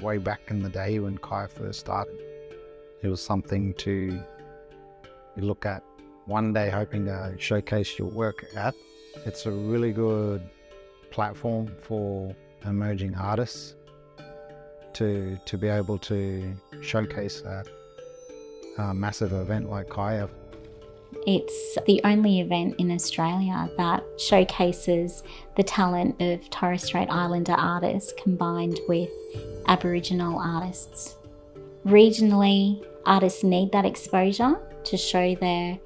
way back in the day when KAYF first started. It was something to look at one day, hoping to showcase your work at. It's a really good platform for emerging artists to be able to showcase at a massive event like KAYF. It's the only event in Australia that showcases the talent of Torres Strait Islander artists combined with Aboriginal artists. Regionally, artists need that exposure to show their,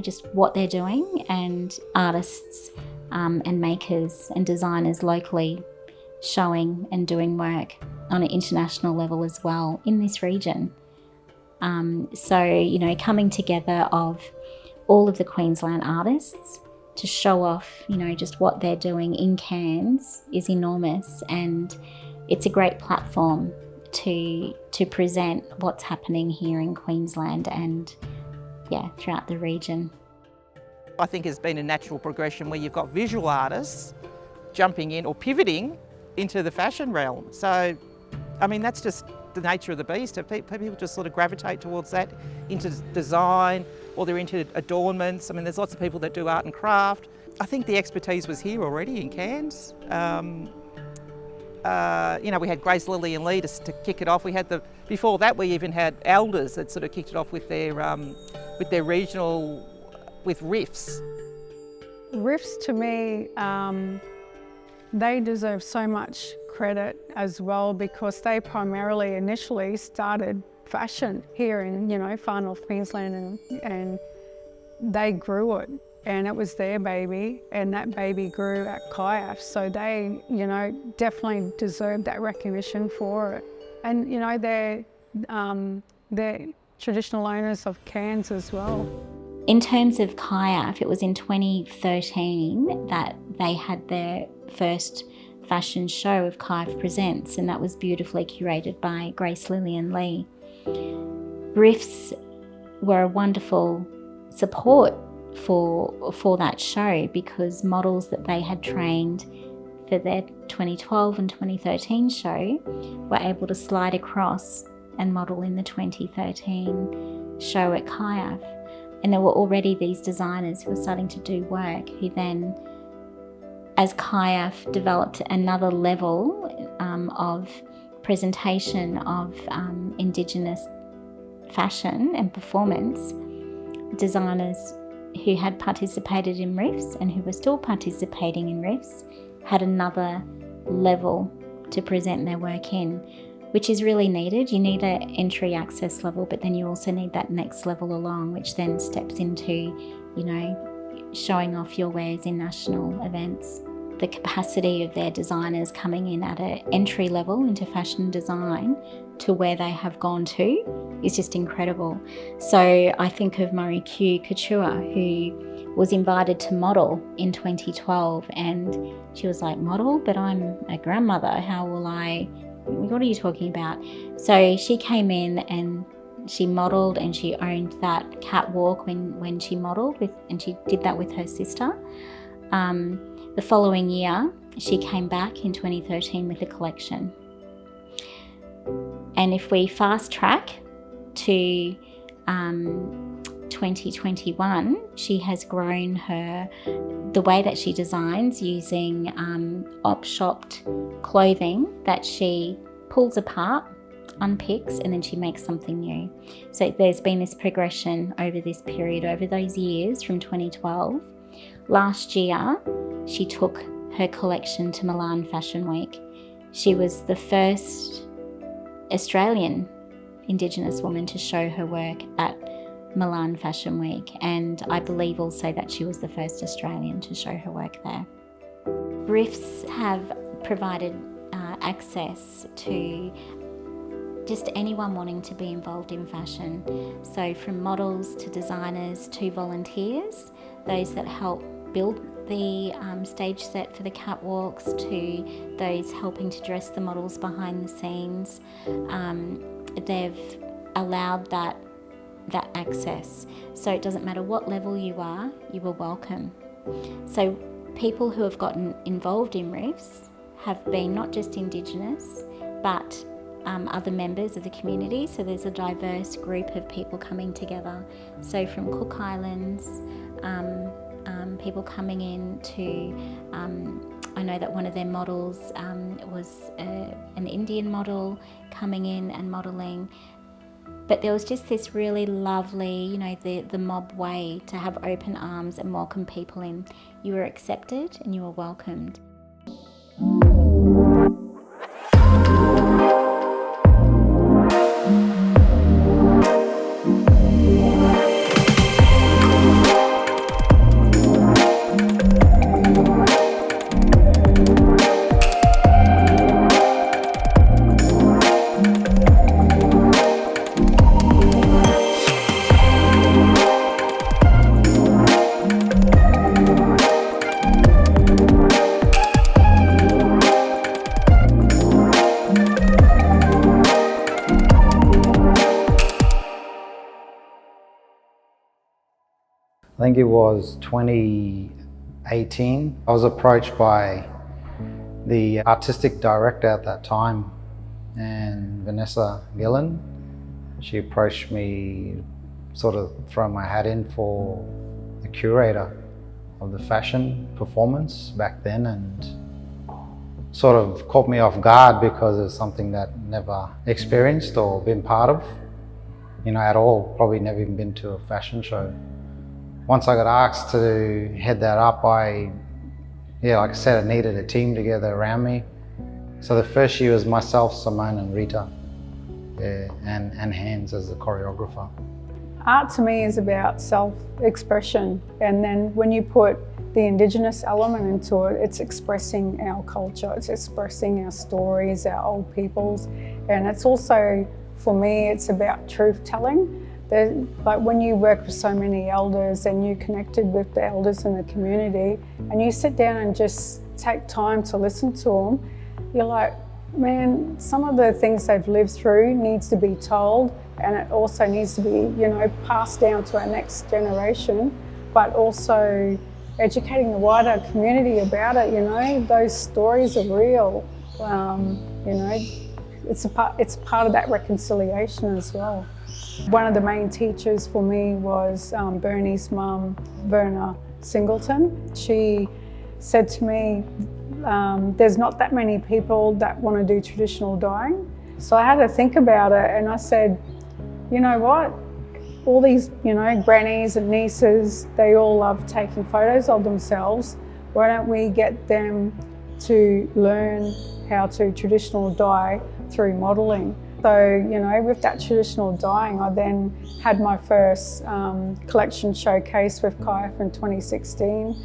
just what they're doing, and artists and makers and designers locally showing and doing work on an international level as well in this region. Coming together of all of the Queensland artists to show off, just what they're doing in Cairns is enormous, and it's a great platform to present what's happening here in Queensland and throughout the region. I think it's been a natural progression where you've got visual artists jumping in or pivoting into the fashion realm. So, that's just the nature of the beast. People just sort of gravitate towards that, into design, or they're into adornments. There's lots of people that do art and craft. I think the expertise was here already in Cairns. We had Grace, Lily and Lee to kick it off. Before that we even had elders that sort of kicked it off with their regional, with riffs. Riffs to me, they deserve so much credit as well, because they primarily initially started fashion here in far north Queensland, and they grew it, and it was their baby, and that baby grew at CIAF, so they definitely deserve that recognition for it. And they're traditional owners of Cairns as well. In terms of CIAF, it was in 2013 that they had their first fashion show of CIAF Presents, and that was beautifully curated by Grace, Lily and Lee. Riffs were a wonderful support for that show, because models that they had trained for their 2012 and 2013 show were able to slide across and model in the 2013 show at CIAF. And there were already these designers who were starting to do work, who then, as CIAF developed another level of presentation of Indigenous fashion and performance, designers who had participated in riffs and who were still participating in riffs had another level to present their work in, which is really needed. You need an entry access level, but then you also need that next level along, which then steps into, showing off your wares in national events. The capacity of their designers coming in at an entry level into fashion design to where they have gone to is just incredible. So I think of Murray Q Couture, who was invited to model in 2012, and she was like, model? But I'm a grandmother, what are you talking about? So she came in and she modelled, and she owned that catwalk when she modelled and she did that with her sister. The following year, she came back in 2013 with a collection. And if we fast track to 2021, she has grown the way that she designs using op-shopped clothing that she pulls apart, unpicks, and then she makes something new. So there's been this progression over this period, over those years from 2012. Last year, she took her collection to Milan Fashion Week. She was the first Australian Indigenous woman to show her work at Milan Fashion Week, and I believe also that she was the first Australian to show her work there. Riffs have provided access to just anyone wanting to be involved in fashion. So from models to designers to volunteers, those that help build the stage set for the catwalks, to those helping to dress the models behind the scenes. They've allowed that access. So it doesn't matter what level you are welcome. So people who have gotten involved in riffs have been not just Indigenous, but other members of the community. So there's a diverse group of people coming together. So from Cook Islands, people coming in to, I know that one of their models was an Indian model coming in and modelling. But there was just this really lovely, you know, the mob way to have open arms and welcome people in. You were accepted and you were welcomed. I think it was 2018. I was approached by the artistic director at that time, and Vanessa Gillen. She approached me, sort of throw my hat in for the curator of the fashion performance back then, and sort of caught me off guard because it's something that never experienced or been part of, you know, at all. Probably never even been to a fashion show. Once I got asked to head that up, like I said, I needed a team together around me. So the first year was myself, Simone and Rita, and Hans as the choreographer. Art to me is about self-expression, and then when you put the Indigenous element into it, it's expressing our culture, it's expressing our stories, our old peoples, and it's also, for me, it's about truth-telling. Like when you work with so many elders and you connected with the elders in the community and you sit down and just take time to listen to them, you're like, man, some of the things they've lived through needs to be told, and it also needs to be, you know, passed down to our next generation, but also educating the wider community about it. You know, those stories are real. You know, it's part of that reconciliation as well. One of the main teachers for me was Bernie's mum, Verna Singleton. She said to me, there's not that many people that want to do traditional dyeing. So I had to think about it, and I said, you know what? All these, you know, grannies and nieces, they all love taking photos of themselves. Why don't we get them to learn how to traditional dye through modelling? So, you know, with that traditional dyeing, I then had my first collection showcase with KAYF in 2016.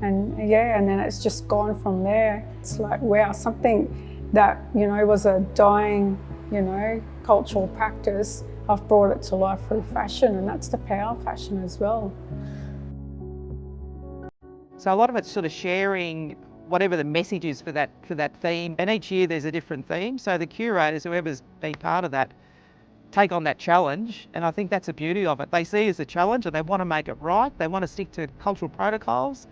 And yeah, and then it's just gone from there. It's like, wow, something that, you know, was a dying, you know, cultural practice, I've brought it to life through fashion, and that's the power of fashion as well. So a lot of it's sort of sharing whatever the message is for that theme, and each year there's a different theme. So the curators, whoever's been part of that, take on that challenge, and I think that's the beauty of it. They see it as a challenge and they want to make it right. They want to stick to cultural protocols.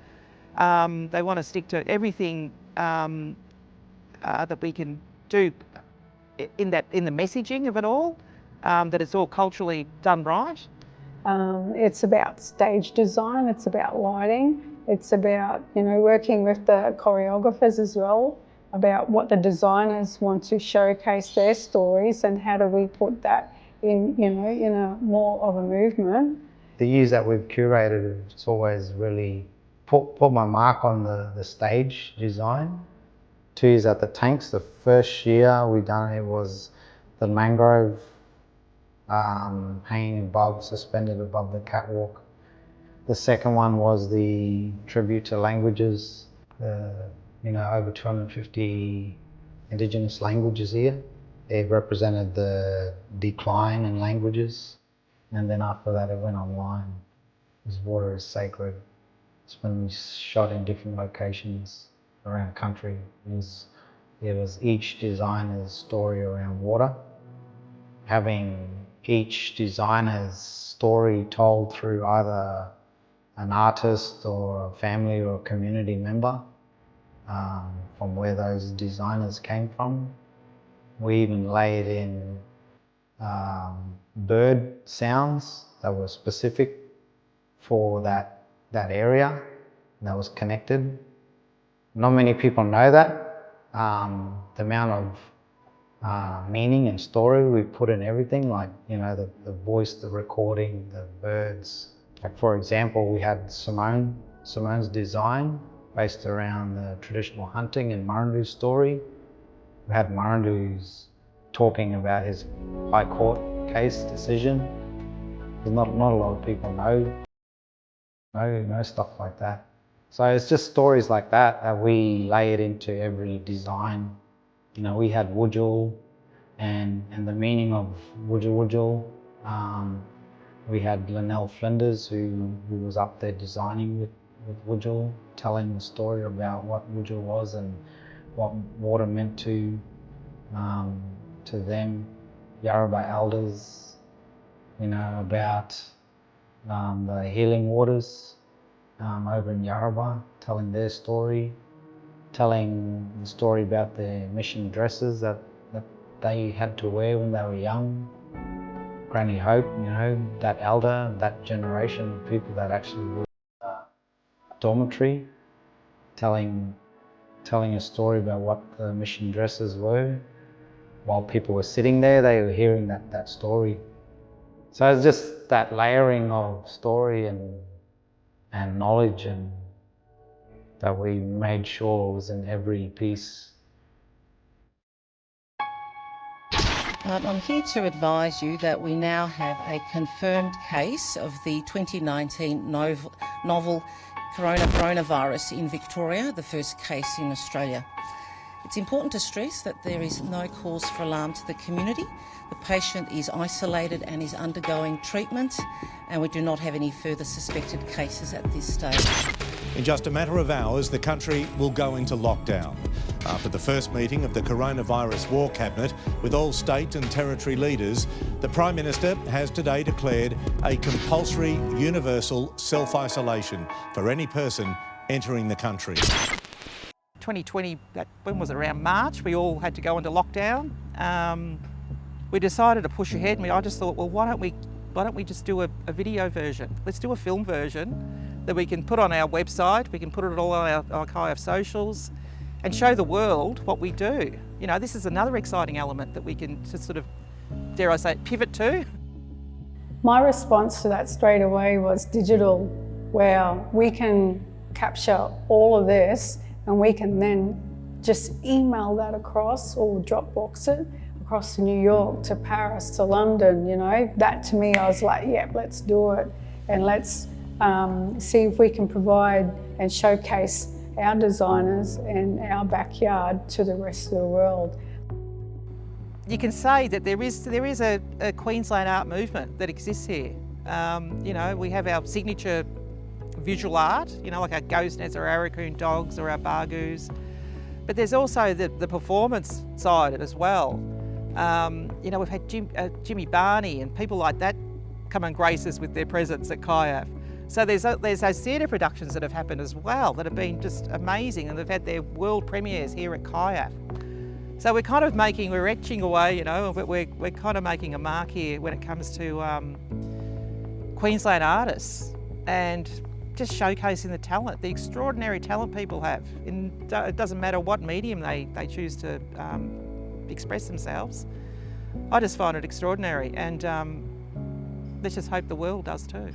They want to stick to everything that we can do in the messaging of it all, that it's all culturally done right. It's about stage design, it's about lighting, it's about, you know, working with the choreographers as well, about what the designers want to showcase their stories and how do we put that in, you know, in a more of a movement. The years that we've curated, it's always really put my mark on the stage design. 2 years at the Tanks, the first year we done it was the mangrove hanging above, suspended above the catwalk. The second one was the tribute to languages, you know, over 250 Indigenous languages here. They represented the decline in languages, and then after that it went online. This water is sacred. It's been shot in different locations around the country. It was each designer's story around water. Having each designer's story told through either an artist or a family or a community member, from where those designers came from. We even layered in bird sounds that were specific for that area that was connected. Not many people know that. The amount of meaning and story we put in everything, like, you know, the voice, the recording, the birds. Like, for example, we had Simone's design based around the traditional hunting and Murrundu's story. We had Murrundu's talking about his High Court case decision. Not a lot of people know stuff like that. So it's just stories like that that we layered into every design. You know, we had Wudjul and the meaning of Wudjul. We had Linnell Flinders who was up there designing with Wudjul, telling the story about what Wudjul was and what water meant to them. Yarrabah elders, you know, about the healing waters over in Yarrabah, telling their story, telling the story about their mission dresses that they had to wear when they were young. Granny Hope, you know, that elder, that generation of people that actually were in a dormitory, telling a story about what the mission dresses were. While people were sitting there, they were hearing that story. So it's just that layering of story and knowledge, and that we made sure was in every piece. I'm here to advise you that we now have a confirmed case of the 2019 novel coronavirus in Victoria, the first case in Australia. It's important to stress that there is no cause for alarm to the community. The patient is isolated and is undergoing treatment, and we do not have any further suspected cases at this stage. In just a matter of hours, the country will go into lockdown. After the first meeting of the Coronavirus War Cabinet with all state and territory leaders, the Prime Minister has today declared a compulsory universal self-isolation for any person entering the country. 2020, when was it, around March, we all had to go into lockdown. We decided to push ahead, and I just thought, well, why don't we just do a video version? Let's do a film version that we can put on our website, we can put it all on our KAYF socials, and show the world what we do. You know, this is another exciting element that we can just sort of, dare I say, pivot to. My response to that straight away was digital, where we can capture all of this and we can then just email that across or Dropbox it across to New York, to Paris, to London, you know. That to me, I was like, yep, let's do it. And let's see if we can provide and showcase our designers and our backyard to the rest of the world. You can say that there is a Queensland art movement that exists here. You know, we have our signature visual art, you know, like our ghost nets or our Arakoon dogs or our bargoos. But there's also the performance side as well. You know, we've had Jimmy Barney and people like that come and grace us with their presence at KAYF. So there's those theatre productions that have happened as well that have been just amazing, and they've had their world premieres here at KAYF. So we're etching away, you know, but we're kind of making a mark here when it comes to Queensland artists, and just showcasing the talent, the extraordinary talent people have. And it doesn't matter what medium they choose to express themselves. I just find it extraordinary, and let's just hope the world does too.